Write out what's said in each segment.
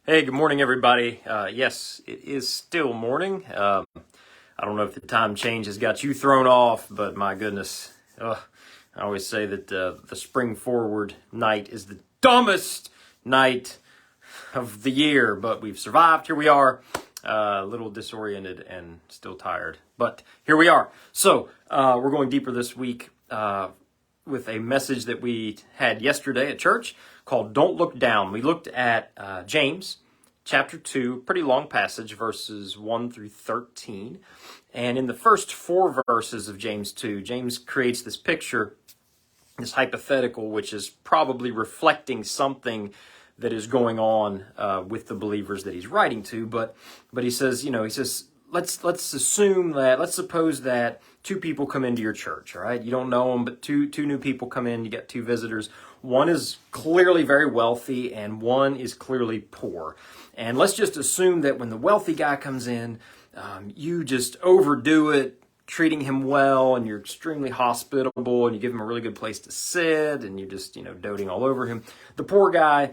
Hey, good morning, everybody. Yes, it is still morning. I don't know if the time change has got you thrown off, but my goodness, I always say that the spring forward night is the dumbest night of the year, but we've survived. Here we are, a little disoriented and still tired, but here we are. So we're going deeper this week with a message that we had yesterday at church called Don't Look Down. We looked at James chapter 2, pretty long passage, verses 1 through 13. And in the first four verses of James 2, James creates this picture, this hypothetical, which is probably reflecting something that is going on with the believers that he's writing to. But he says, let's assume that, let's suppose that two people come into your church, all right? You don't know them, but two new people come in, you get two visitors. One is clearly very wealthy and one is clearly poor. And let's just assume that when the wealthy guy comes in, you just overdo it, treating him well, and you're extremely hospitable, and you give him a really good place to sit, and you're just, doting all over him. The poor guy,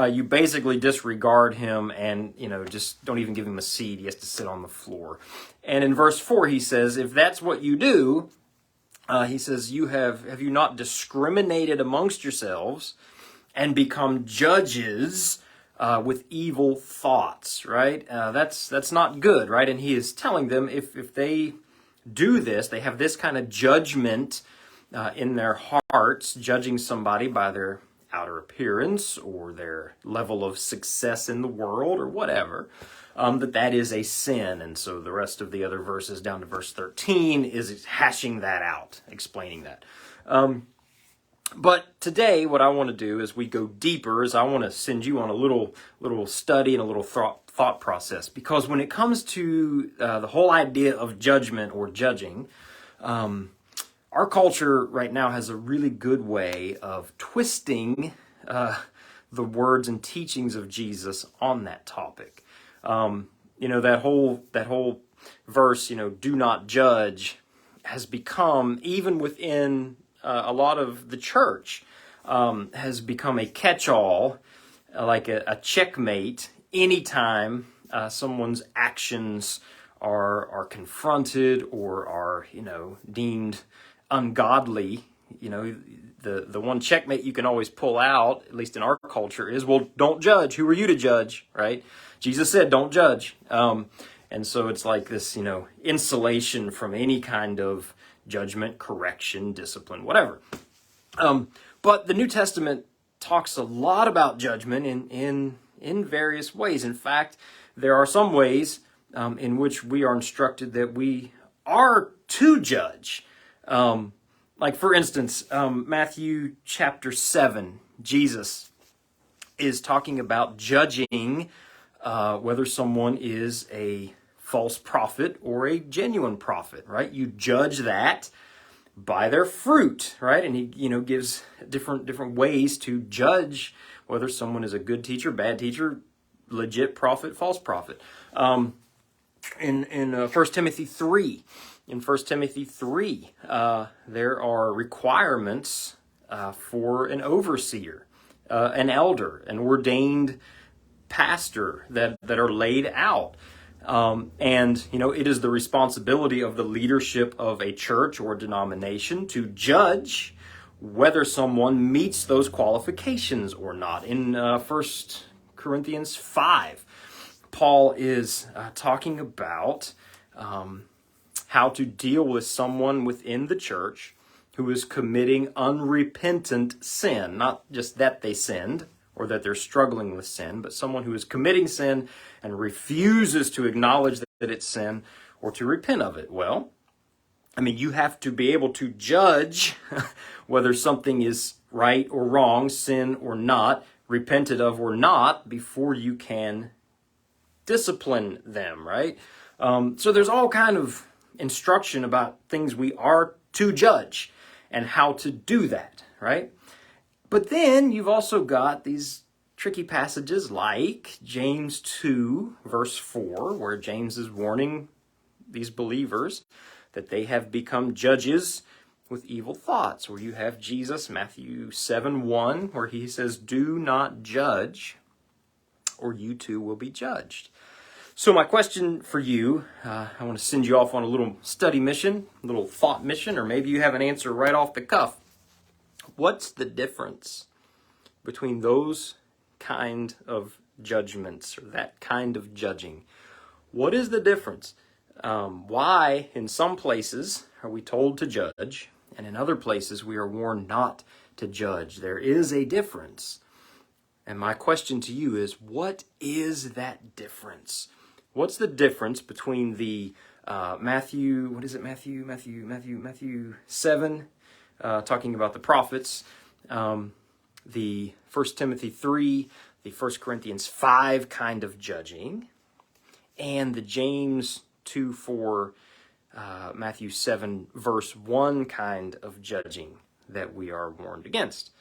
you basically disregard him and, just don't even give him a seat. He has to sit on the floor. And in verse 4, he says, if that's what you do, he says, have you not discriminated amongst yourselves and become judges with evil thoughts, right? That's not good, right? And he is telling them if they do this, they have this kind of judgment in their hearts, judging somebody by their outer appearance or their level of success in the world or whatever, that is a sin. And so the rest of the other verses down to verse 13 is hashing that out, explaining that. But today, what I want to do as we go deeper is I want to send you on a little study and a little thought process. Because when it comes to the whole idea of judgment or judging, our culture right now has a really good way of twisting the words and teachings of Jesus on that topic. That whole verse, do not judge, has become, even within a lot of the church, has become a catch-all, like a checkmate anytime someone's actions are confronted or are, deemed ungodly. The one checkmate you can always pull out, at least in our culture, is, well, don't judge. Who are you to judge, right? Jesus said, don't judge. And so it's like this, insulation from any kind of judgment, correction, discipline, whatever. But the New Testament talks a lot about judgment in various ways. In fact, there are some ways in which we are instructed that we are to judge. Like, for instance, Matthew chapter 7, Jesus is talking about judging whether someone is a false prophet or a genuine prophet, right? You judge that by their fruit, right? And he, gives different ways to judge whether someone is a good teacher, bad teacher, legit prophet, false prophet. In 1 Timothy 3, there are requirements for an overseer, an elder, an ordained pastor that are laid out. It is the responsibility of the leadership of a church or denomination to judge whether someone meets those qualifications or not. In 1 Corinthians 5, Paul is talking about how to deal with someone within the church who is committing unrepentant sin, not just that they sinned or that they're struggling with sin, but someone who is committing sin and refuses to acknowledge that it's sin or to repent of it. Well, you have to be able to judge whether something is right or wrong, sin or not, repented of or not, before you can discipline them, right? So there's all kind of instruction about things we are to judge and how to do that, right? But then you've also got these tricky passages like James 2, verse 4, where James is warning these believers that they have become judges with evil thoughts. Where you have Jesus, Matthew 7:1, where he says, do not judge or you too will be judged. So my question for you, I want to send you off on a little study mission, a little thought mission, or maybe you have an answer right off the cuff. What's the difference between those kind of judgments or that kind of judging? What is the difference? Why in some places are we told to judge, and in other places we are warned not to judge? There is a difference. And my question to you is, what is that difference? What's the difference between the Matthew 7, talking about the prophets, the 1 Timothy 3, the 1 Corinthians 5 kind of judging, and the James 2:4, Matthew 7 verse 1 kind of judging that we are warned against?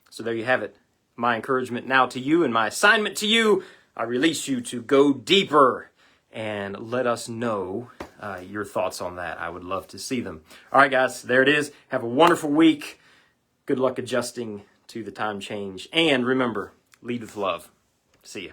So there you have it. My encouragement now to you and my assignment to you, I release you to go deeper and let us know your thoughts on that. I would love to see them. All right, guys, there it is. Have a wonderful week. Good luck adjusting to the time change. And remember, lead with love. See ya.